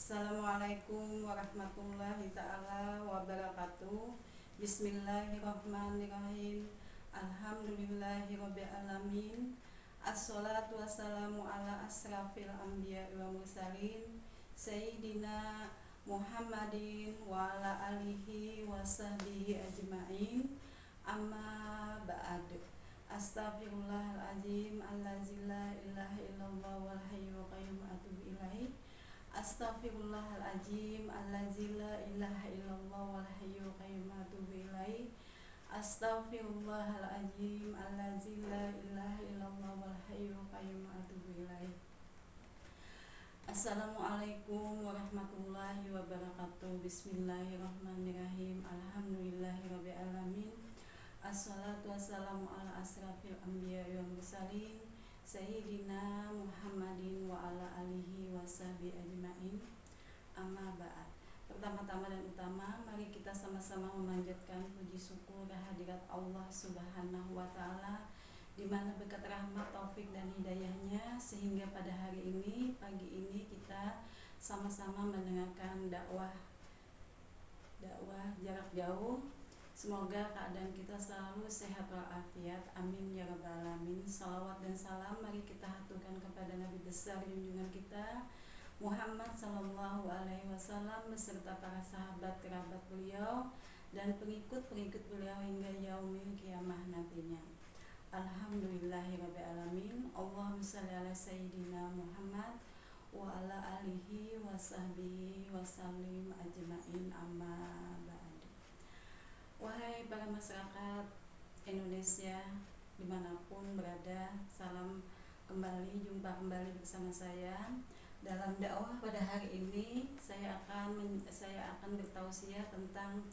Assalamualaikum warahmatullahi ta'ala wabarakatuh. Bismillahirrahmanirrahim. Alhamdulillahirabbil alamin. Assalatu wassalamu ala asrafil anbiya wa mursalin Sayyidina Muhammadin wa ala alihi wa sahbihi ajma'in. Amma ba'd. Astaghfirullahaladzim allazi la ilaha illallah wal hayyul qayyum atubu ilaih. Astaghfirullahaladzim allazi la ilaha illallah wal hayyul qayyum atubu ilaih. Astaghfirullahaladzim allazi la ilaha illallah wal hayyul qayyum atubu ilaih. Assalamualaikum warahmatullahi wabarakatuh. Bismillahirrahmanirrahim. Alhamdulillahirabbil alamin. Assalatu wassalamu ala asrafil anbiya wal mursalin Sayyidina Muhammadin wa ala alihi wa sahbihi ajma'in. Amma ba'd. Pertama-tama dan utama, mari kita sama-sama memanjatkan puji syukur kehadirat Allah Subhanahu wa taala, di mana berkat rahmat, taufik dan hidayahnya sehingga pada hari ini, pagi ini kita sama-sama mendengarkan dakwah jarak jauh. Semoga keadaan kita selalu sehat walafiat. Amin ya rabbal alamin. Salawat dan salam mari kita haturkan kepada Nabi besar junjungan kita Muhammad sallallahu alaihi wasallam beserta para sahabat kerabat beliau dan pengikut-pengikut beliau hingga yaumil kiamah nantinya. Alhamdulillahirabbil alamin. Allahumma shalli ala sayyidina Muhammad wa ala alihi wa sahbihi wa sallim ajma'in. Amma ba'd. Wahai para masyarakat Indonesia dimanapun berada, salam kembali, jumpa kembali bersama saya dalam dakwah pada hari ini. Saya akan bertausiah tentang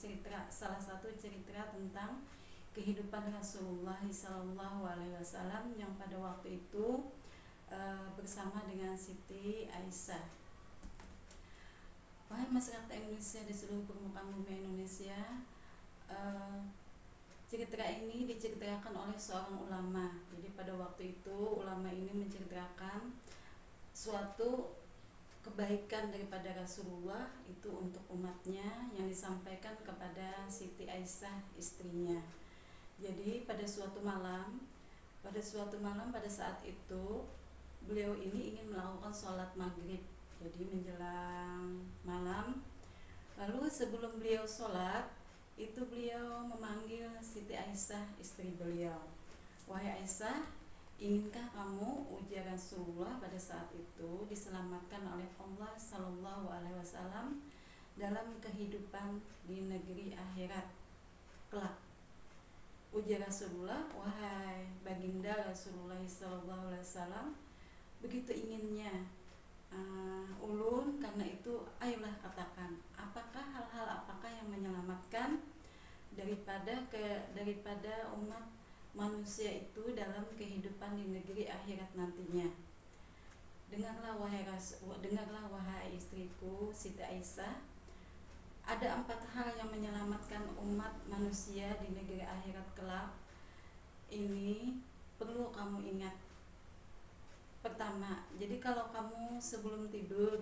salah satu cerita tentang kehidupan Rasulullah Sallallahu Alaihi Wasallam yang pada waktu itu bersama dengan Siti Aisyah. Wahai masyarakat Indonesia di seluruh permukaan bumi Indonesia, cerita ini diceritakan oleh seorang ulama. Jadi pada waktu itu ulama ini menceritakan suatu kebaikan daripada Rasulullah itu untuk umatnya yang disampaikan kepada Siti Aisyah istrinya. Jadi pada suatu malam pada saat itu beliau ini ingin melakukan sholat maghrib. Jadi menjelang malam, lalu sebelum beliau sholat itu beliau memanggil Siti Aisyah istri beliau. Wahai Aisyah, inginkah kamu, ujar Rasulullah pada saat itu, diselamatkan oleh Allah Sallallahu Alaihi Wasallam dalam kehidupan di negeri akhirat kelak? Ujar Rasulullah, wahai baginda Rasulullah Sallallahu Alaihi Wasallam, begitu inginnya ulun, karena itu ayolah katakan, apakah apakah yang menyelamatkan daripada umat manusia itu dalam kehidupan di negeri akhirat nantinya. Dengarlah wahai istriku Siti Aisyah, ada 4 hal yang menyelamatkan umat manusia di negeri akhirat kelak. Ini perlu kamu ingat. Pertama, jadi kalau kamu sebelum tidur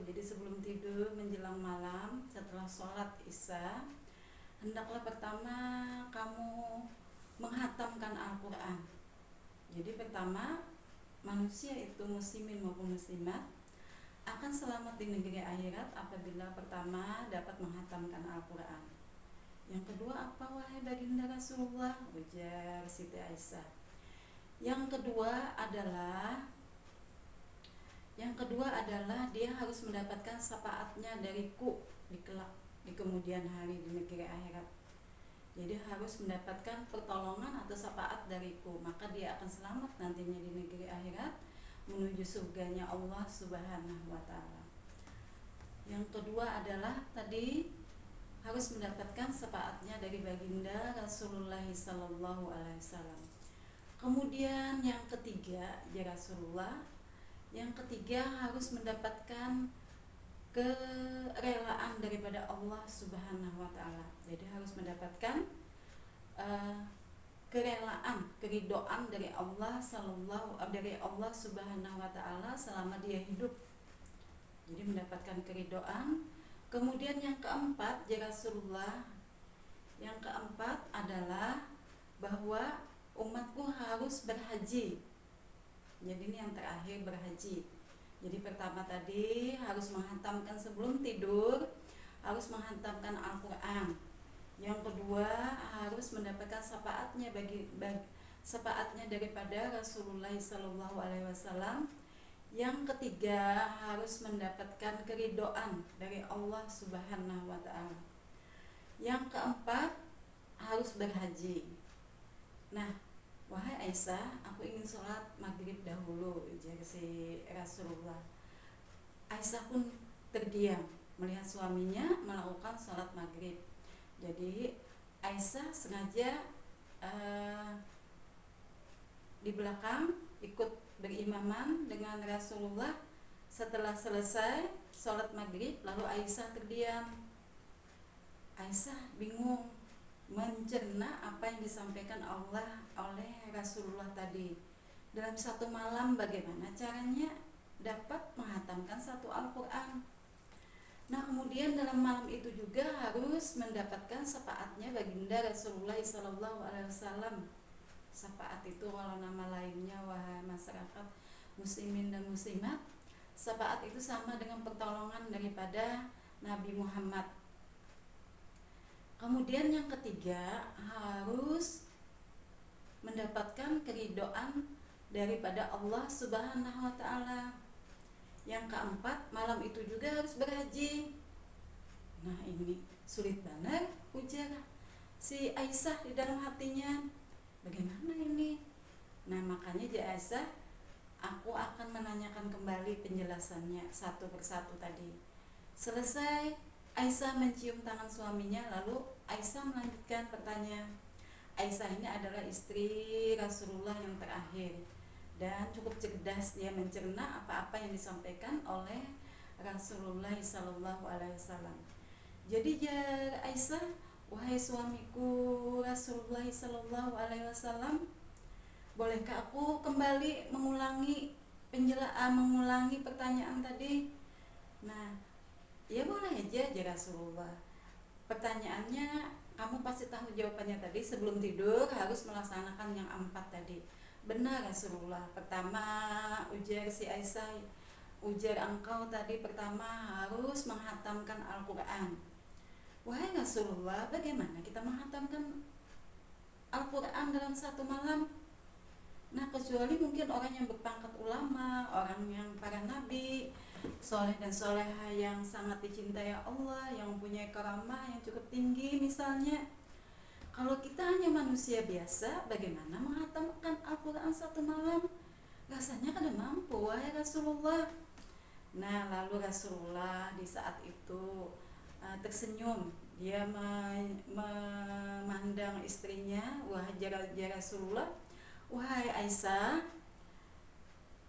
menjelang malam setelah sholat isya, hendaklah pertama kamu menghatamkan Al-Quran. Jadi pertama, manusia itu muslimin maupun muslimat akan selamat di negeri akhirat apabila pertama dapat menghatamkan Al-Quran. Yang kedua apa, wahai baginda Rasulullah? Ujar Siti Aisyah. Yang kedua adalah dia harus mendapatkan syafaatnya dariku di kemudian hari di negeri akhirat. Jadi harus mendapatkan pertolongan atau syafaat dariku, maka dia akan selamat nantinya di negeri akhirat menuju surganya Allah Subhanahu wa taala. Yang kedua adalah tadi harus mendapatkan syafaatnya dari baginda Rasulullah sallallahu alaihi wasallam. Kemudian yang ketiga, ya Rasulullah, yang ketiga harus mendapatkan kerelaan daripada Allah Subhanahu wa taala. Jadi harus mendapatkan keridhaan dari Allah Subhanahu wa taala selama dia hidup. jadi mendapatkan keridhaan. Kemudian yang keempat, ya Rasulullah, yang keempat adalah bahwa umatku harus berhaji. Jadi ini yang terakhir, berhaji. Jadi pertama tadi harus menghantamkan sebelum tidur, harus menghantamkan Al-Quran. Yang kedua harus mendapatkan syafaatnya syafaatnya daripada Rasulullah SAW. Yang ketiga harus mendapatkan keridhaan dari Allah Subhanahu wa Ta'ala. Yang keempat harus berhaji. Nah, wahai Aisyah, aku ingin sholat maghrib dahulu, ujar si Rasulullah. Aisyah pun terdiam melihat suaminya melakukan sholat maghrib. Jadi Aisyah sengaja di belakang ikut berimaman dengan Rasulullah. Setelah selesai sholat maghrib, lalu Aisyah terdiam. Aisyah bingung mencerna apa yang disampaikan Allah oleh Rasulullah tadi. Dalam satu malam bagaimana caranya dapat menghatamkan satu Al-Quran. Nah, kemudian dalam malam itu juga harus mendapatkan syafaatnya baginda Rasulullah SAW. Syafaat itu kalau nama lainnya, wahai masyarakat muslimin dan muslimat, syafaat itu sama dengan pertolongan daripada Nabi Muhammad. Kemudian yang ketiga harus mendapatkan keridhaan daripada Allah Subhanahu wa Ta'ala. Yang keempat, malam itu juga harus berhaji. Nah, ini sulit banget, ujar si Aisyah di dalam hatinya. Bagaimana ini? Nah, makanya di Aisyah, aku akan menanyakan kembali penjelasannya satu persatu tadi. Selesai, Aisyah mencium tangan suaminya, lalu Aisyah melanjutkan pertanyaan. Aisyah ini adalah istri Rasulullah yang terakhir dan cukup cerdas, dia mencerna apa-apa yang disampaikan oleh Rasulullah SAW. Jadi ya Aisyah, wahai suamiku Rasulullah SAW, bolehkah aku kembali mengulangi pertanyaan tadi? Nah, ya boleh aja ya Rasulullah. Pertanyaannya kamu pasti tahu jawabannya tadi. Sebelum tidur harus melaksanakan yang 4 tadi. Benar Rasulullah. Pertama, ujar si Aisyah, ujar engkau tadi, pertama harus menghatamkan Al-Quran. Wahai Rasulullah, bagaimana kita menghatamkan Al-Quran dalam satu malam? Nah, kecuali mungkin orang yang berpangkat ulama, orang yang para nabi, soleh dan soleha yang sangat dicintai Allah, yang mempunyai karamah yang cukup tinggi misalnya. Kalau kita hanya manusia biasa, bagaimana menghatamkan Al-Quran satu malam? Rasanya kada mampu, wahai Rasulullah. Nah, lalu Rasulullah di saat itu tersenyum. Dia memandang istrinya, wahai Rasulullah, wahai Aisyah,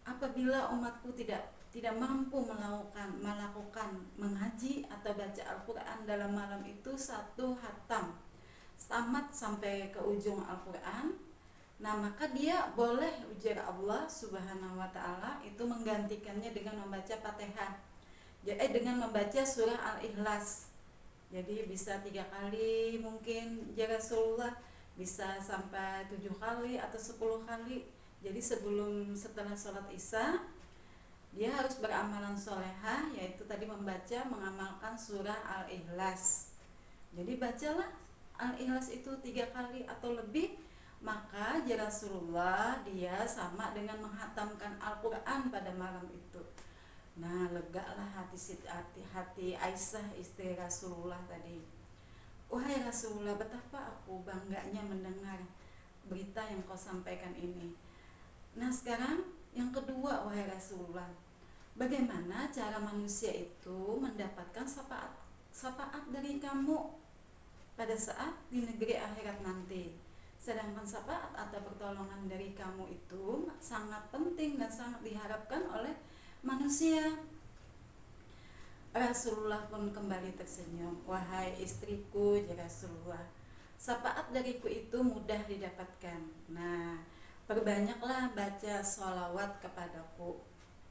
apabila umatku tidak mampu melakukan mengaji atau baca Al-Quran dalam malam itu satu hatam, tamat sampai ke ujung Al-Quran, nah maka dia boleh, ujar Allah Subhanahu wa Ta'ala, itu menggantikannya dengan membaca Fatihah, dengan membaca surah Al-Ikhlas. Jadi bisa 3 kali mungkin ya Rasulullah, bisa sampai 7 kali atau 10 kali. Jadi setelah sholat Isya, dia harus beramalan solehah, yaitu tadi mengamalkan surah Al-Ikhlas. Jadi bacalah Al-Ikhlas itu 3 kali atau lebih, maka ya Rasulullah, dia sama dengan menghatamkan Al-Quran pada malam itu. Nah, legalah hati Aisyah istri Rasulullah tadi. Wahai Rasulullah, betapa aku bangganya mendengar berita yang kau sampaikan ini. Nah, sekarang yang kedua, wahai Rasulullah, bagaimana cara manusia itu mendapatkan syafaat dari kamu pada saat di negeri akhirat nanti? Sedangkan syafaat atau pertolongan dari kamu itu sangat penting dan sangat diharapkan oleh manusia. Rasulullah pun kembali tersenyum. Wahai istriku ya Rasulullah, syafaat dariku itu mudah didapatkan. Nah, perbanyaklah baca sholawat kepadaku.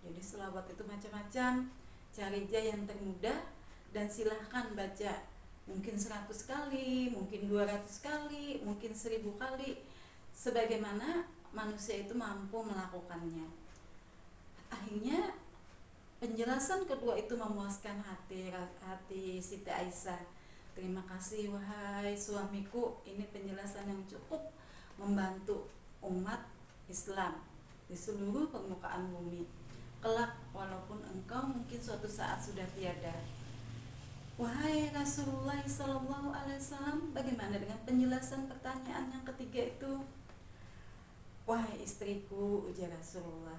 Jadi sholawat itu macam-macam. cari aja yang termudah dan silahkan baca, mungkin 100 kali, mungkin 200 kali, mungkin 1000 kali, sebagaimana manusia itu mampu melakukannya. Akhirnya penjelasan kedua itu memuaskan hati Siti Aisyah. Terima kasih wahai suamiku, ini penjelasan yang cukup membantu umat Islam di seluruh permukaan bumi. Kelak walaupun engkau mungkin suatu saat sudah tiada. Wahai Rasulullah Sallallahu Alaihi Wasallam, bagaimana dengan penjelasan pertanyaan yang ketiga itu? Wahai istriku, ujar Rasulullah,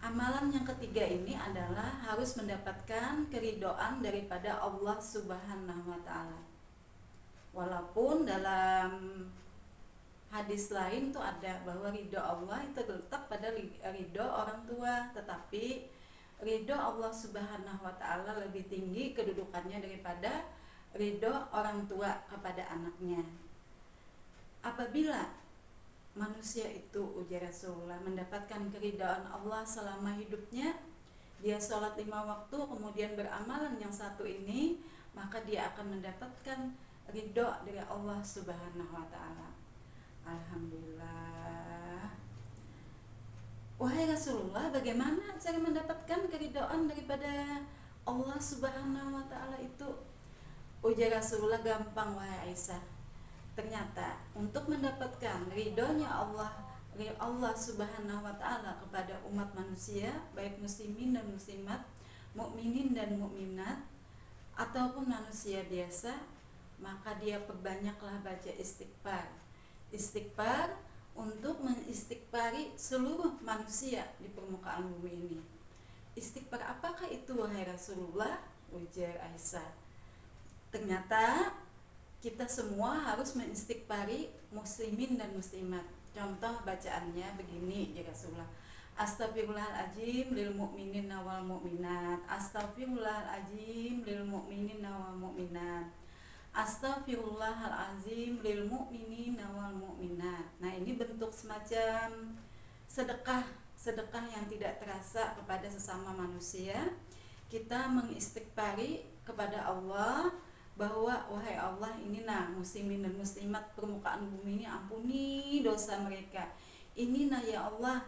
amalan yang ketiga ini adalah harus mendapatkan keridhaan daripada Allah Subhanahu wa Ta'ala. Walaupun dalam hadis lain tuh ada bahwa ridho Allah itu terletak pada ridho orang tua, tetapi ridho Allah Subhanahu wa Ta'ala lebih tinggi kedudukannya daripada ridho orang tua kepada anaknya. Apabila manusia itu, ujar Rasulullah, mendapatkan keridhaan Allah selama hidupnya, dia sholat 5 waktu kemudian beramalan yang satu ini, maka dia akan mendapatkan ridho dari Allah Subhanahu wa Ta'ala. Alhamdulillah. Wahai Rasulullah, bagaimana cara mendapatkan keridhaan daripada Allah Subhanahu wa Ta'ala itu? Ujar Rasulullah, gampang wahai Aisyah. Ternyata untuk mendapatkan ridhonya Allah Subhanahu wa Ta'ala kepada umat manusia, baik muslimin dan muslimat, mukminin dan mukminat, ataupun manusia biasa, maka dia perbanyaklah baca istighfar. Istighfar untuk mengistighfari seluruh manusia di permukaan bumi ini. Istighfar apakah itu wahai Rasulullah? Ujar Aisyah. Ternyata kita semua harus mengistighfari muslimin dan muslimat. Contoh bacaannya begini ya Rasulullah. Astaghfirullahaladzim lil mu'minin wal mu'minat. Astaghfirullahaladzim lil mu'minin wal mu'minat. Astaghfirullahaladzim lil mu'minin wal mu'minat. Nah, ini bentuk semacam sedekah yang tidak terasa kepada sesama manusia. Kita mengistighfari kepada Allah bahwa wahai Allah, ini muslimin dan muslimat permukaan bumi ini, ampuni dosa mereka. Ini ya Allah,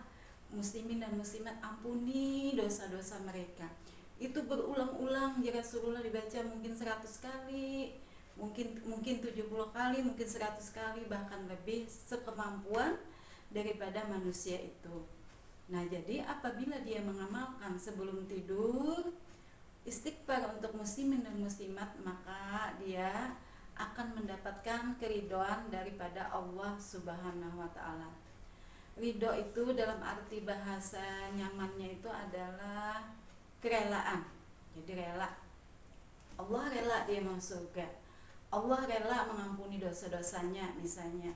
muslimin dan muslimat, ampuni dosa-dosa mereka. Itu berulang-ulang ya Rasulullah, dibaca mungkin 100 kali, mungkin 70 kali, mungkin 100 kali, bahkan lebih, sekemampuan daripada manusia itu. Nah, jadi apabila dia mengamalkan sebelum tidur istighfar untuk muslimin dan muslimat, maka dia akan mendapatkan keridhaan daripada Allah Subhanahu wa Ta'ala. Ridho itu dalam arti bahasa nyamannya itu adalah kerelaan. Jadi rela. Allah rela dia masuk surga. Allah rela mengampuni dosa-dosanya misalnya.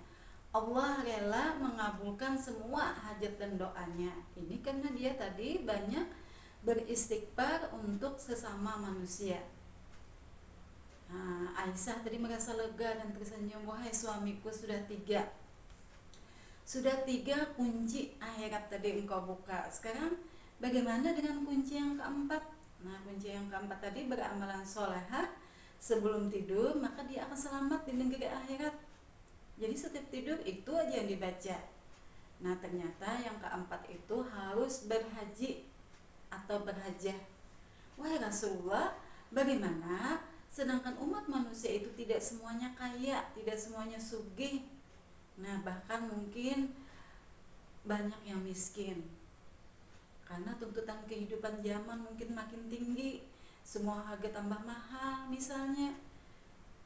Allah rela mengabulkan semua hajat dan doanya. Ini karena dia tadi banyak beristighfar untuk sesama manusia. Aisyah tadi merasa lega dan tersenyum. Wahai suamiku, sudah tiga kunci akhirat tadi engkau buka. Sekarang bagaimana dengan kunci yang keempat? Nah, kunci yang keempat tadi beramalan sholehah sebelum tidur, maka dia akan selamat di negeri akhirat. Jadi setiap tidur itu aja yang dibaca. Nah, ternyata yang keempat itu harus berhaji atau berhajah. Wahai Rasulullah, bagaimana sedangkan umat manusia itu tidak semuanya kaya, tidak semuanya sugih. Nah, bahkan mungkin banyak yang miskin. Karena tuntutan kehidupan zaman mungkin makin tinggi, semua harga tambah mahal misalnya.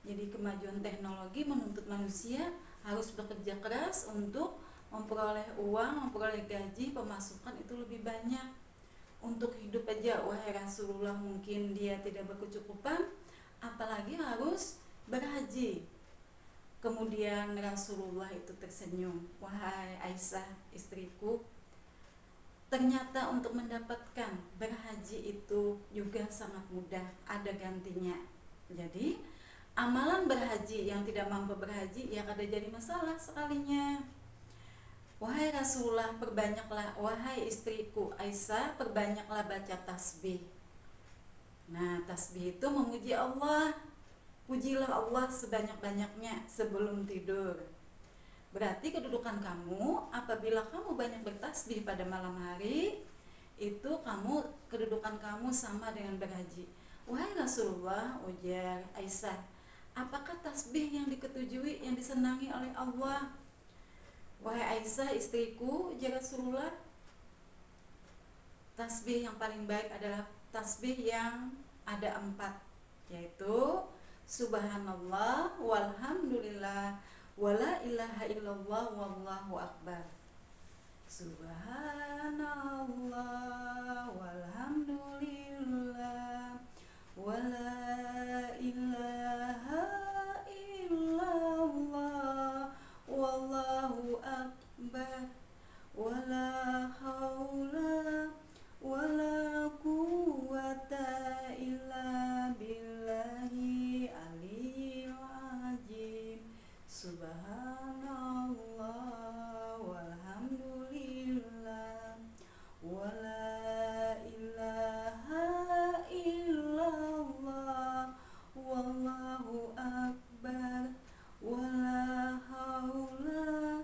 Jadi kemajuan teknologi menuntut manusia harus bekerja keras untuk memperoleh uang, memperoleh gaji, pemasukan itu lebih banyak. Untuk hidup aja wahai Rasulullah mungkin dia tidak berkecukupan, apalagi harus berhaji. Kemudian Rasulullah itu tersenyum. Wahai Aisyah istriku, ternyata untuk mendapatkan berhaji itu juga sangat mudah, ada gantinya. Jadi amalan berhaji yang tidak mampu berhaji ya kada jadi masalah sekalinya. Wahai Rasulullah, perbanyaklah, wahai istriku Aisyah, perbanyaklah baca tasbih. Nah, tasbih itu memuji Allah. Pujilah Allah sebanyak-banyaknya sebelum tidur. Berarti kedudukan kamu apabila kamu banyak bertasbih pada malam hari, itu kedudukan kamu sama dengan berhaji. Wahai Rasulullah, ujar Aisyah, apakah tasbih yang diketujui, yang disenangi oleh Allah? Wahai Aisyah istriku, ujar Rasulullah, tasbih yang paling baik adalah tasbih yang ada 4, yaitu subhanallah walhamdulillah wala ilaha illallah wallahu akbar. Subhanallah walhamdulillah wala ilaha illallah wallahu akbar wala haula wala quwwata illa billahi aliyil azim. Subhanallah walhamdulillah wala ilaha illallah wallahu akbar wala haula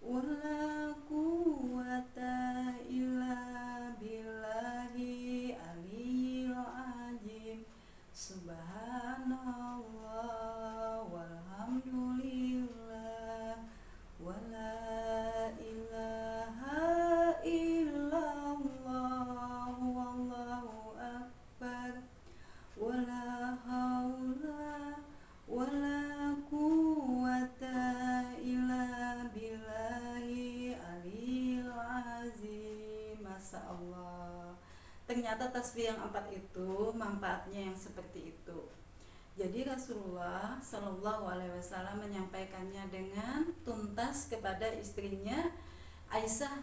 wala quwwata illa billahi aliyil azim. Subhanallah walhamdulillah wala ilaha illallah wallahu akbar wala haula wala quwwata illa billahi aliyil azim. Masya Allah, ternyata tasbih yang 4 itu manfaatnya yang seperti itu. Jadi Rasulullah Shallallahu Alaihi Wasallam menyampaikannya dengan tuntas kepada istrinya Aisyah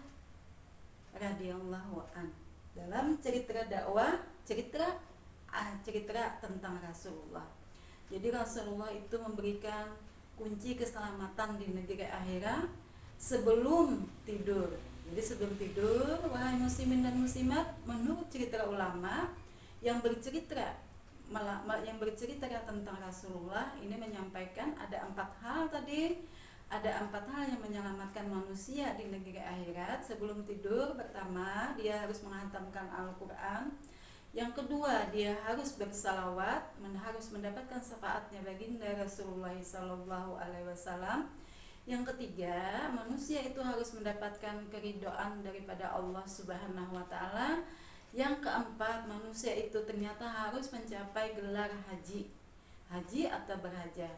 radhiyallahu an dalam cerita dakwah, cerita tentang Rasulullah. Jadi Rasulullah itu memberikan kunci keselamatan di negeri akhirat sebelum tidur. Jadi sebelum tidur, wahai muslimin dan muslimat, menurut cerita ulama yang bercerita tentang Rasulullah ini menyampaikan ada 4 hal tadi. Ada 4 hal yang menyelamatkan manusia di negeri akhirat sebelum tidur. Pertama, dia harus menghantamkan Al-Quran. Yang kedua, dia harus bersalawat, harus mendapatkan syafaatnya baginda Rasulullah Sallallahu Alaihi Wasallam. Yang ketiga, manusia itu harus mendapatkan keridhaan daripada Allah Subhanahu Wa Taala. Yang keempat, manusia itu ternyata harus mencapai gelar haji atau berhaja.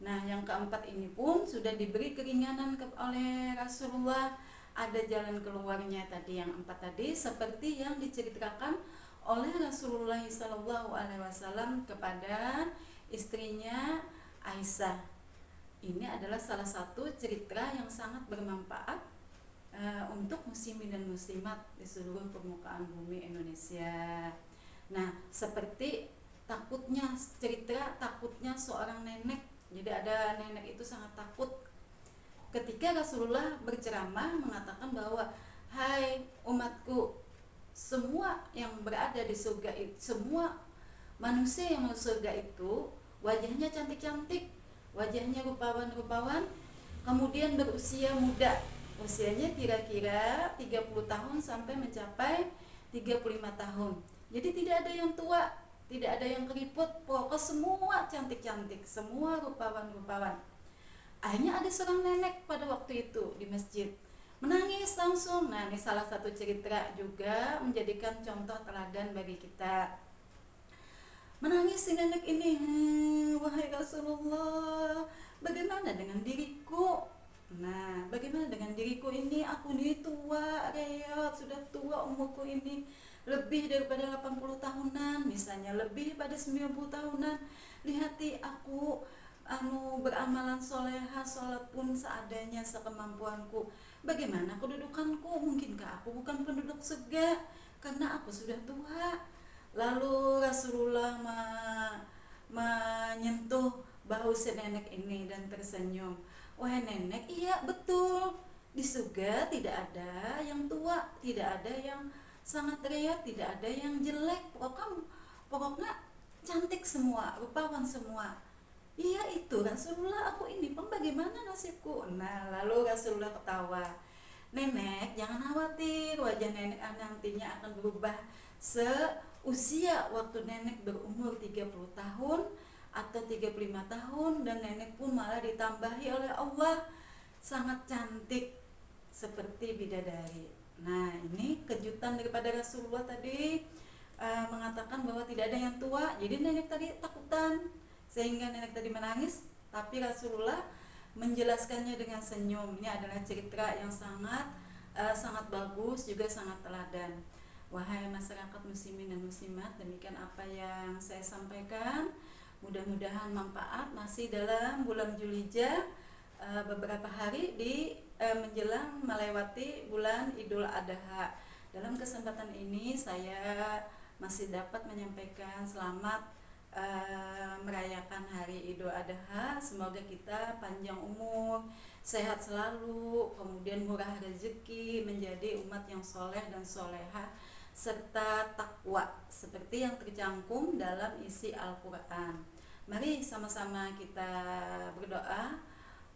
Nah, yang keempat ini pun sudah diberi keringanan oleh Rasulullah. Ada jalan keluarnya tadi, yang 4 tadi, seperti yang diceritakan oleh Rasulullah Sallallahu Alaihi Wasallam kepada istrinya Aisyah. Ini adalah salah satu cerita yang sangat bermanfaat untuk muslimin dan muslimat di seluruh permukaan bumi Indonesia. Nah, seperti takutnya seorang nenek. Jadi ada nenek itu sangat takut ketika Rasulullah berceramah mengatakan bahwa hai umatku, semua yang berada di surga itu, semua manusia yang masuk surga itu wajahnya cantik-cantik, wajahnya rupawan-rupawan, kemudian berusia muda, usianya kira-kira 30 tahun sampai mencapai 35 tahun. Jadi tidak ada yang tua, tidak ada yang keriput, pokoknya semua cantik-cantik, semua rupawan-rupawan. Akhirnya ada seorang nenek pada waktu itu di masjid menangis langsung. Nah, ini salah satu cerita juga menjadikan contoh teladan bagi kita. Menangis si nenek ini, wahai Rasulullah, bagaimana dengan diriku? Nah, bagaimana dengan diriku ini? Aku ini tua, reot, sudah tua, umurku ini lebih daripada 80 tahunan, misalnya lebih pada 90 tahunan. Lihati aku beramalan soleha, sholat pun seadanya, sekemampuanku. Bagaimana kedudukanku? Mungkinkah aku bukan penduduk surga karena aku sudah tua? Lalu Rasulullah menyentuh bahu si nenek ini dan tersenyum. Wahai nenek, iya betul, Di surga tidak ada yang tua, tidak ada yang sangat reot, tidak ada yang jelek. Pokoknya cantik semua, rupawan semua. Iya itu Rasulullah, aku ini pun bagaimana nasibku. Nah lalu Rasulullah ketawa. Nenek jangan khawatir, wajah nenek nantinya akan berubah seusia waktu nenek berumur 30 tahun atau 35 tahun, dan nenek pun malah ditambahi oleh Allah sangat cantik seperti bidadari. Nah ini kejutan daripada Rasulullah tadi, mengatakan bahwa tidak ada yang tua. Jadi nenek tadi takutan sehingga nenek tadi menangis, tapi Rasulullah menjelaskannya dengan senyum. Ini adalah cerita yang sangat bagus, juga sangat teladan. Wahai masyarakat muslimin dan muslimat, demikian apa yang saya sampaikan. Mudah-mudahan manfaat. Masih dalam bulan Zulhijjah, beberapa hari di menjelang melewati bulan Idul Adha. Dalam kesempatan ini saya masih dapat menyampaikan selamat merayakan hari Idul Adha. Semoga kita panjang umur, sehat selalu, kemudian murah rezeki, menjadi umat yang soleh dan soleha serta takwa seperti yang tercantum dalam isi Al-Quran. Mari sama-sama kita berdoa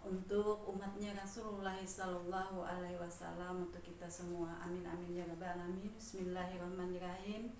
untuk umatnya Rasulullah Sallallahu Alaihi Wasallam, untuk kita semua. Amin amin ya rabbal alamin. Bismillahirrahmanirrahim.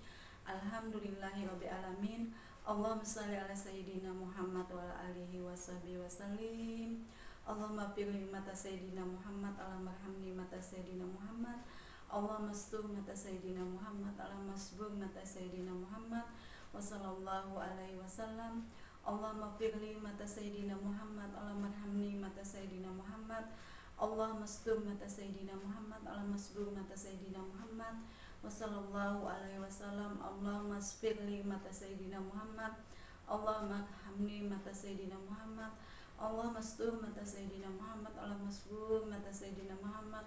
Alhamdulillahirabbil alamin. Allahumma shalli ala sayyidina Muhammad wa ala alihi washabihi wasallim. Allahumma firli mata sayyidina Muhammad, Allahumma arhamni mata sayyidina Muhammad, Allahumma astur mata sayyidina Muhammad, Allahumma asbur mata sayyidina Muhammad wa sallallahu alaihi wasallam. Allahumma firli mata sayyidina Muhammad, Allahumma arhamni mata sayyidina Muhammad, Allahumma astur mata sayyidina Muhammad, Allahumma asbur mata sayyidina Muhammad wa sallallahu alaihi wasallam. Allahumma asfirli mata sayyidina Muhammad, Allahumma arhamni mata sayyidina Muhammad, Allahumma astur mata sayyidina Muhammad, Allahumma asbur mata sayyidina Muhammad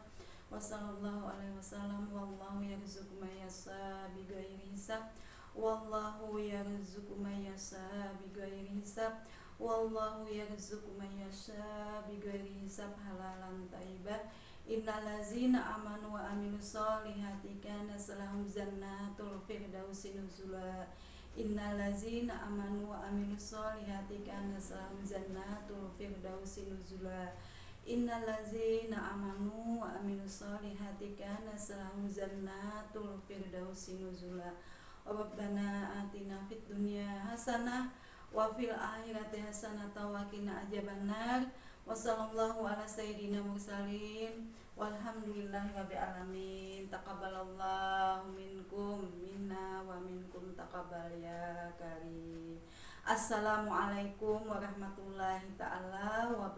wa sallallahu alaihi wasallam. Wallahu yarzuqu man yasha bighairi hisab, wallahu yarzuqu man yasha bighairi hisab, wallahu yarzuqu man yasha bighairi hisab, halalan thayyiban. Innallazina amanu wa amilus solihati kana lahum jannatul firdausi nuzula. Innallazina amanu wa amilus solihati kana lahum jannatul firdausi nuzula. Innallazina amanu wa amilus solihati kana lahum jannatul firdausi nuzula. Rabbana atina fid dunya hasanah wa fil akhirati hasanah wa qina adzabannar. Wassallallahu ala sayyidina mursalin walhamdulillahi rabbil alamin. Taqabbalallahu minkum minna wa minkum taqabbal ya karim. Assalamualaikum warahmatullahi taala wabarakatuh.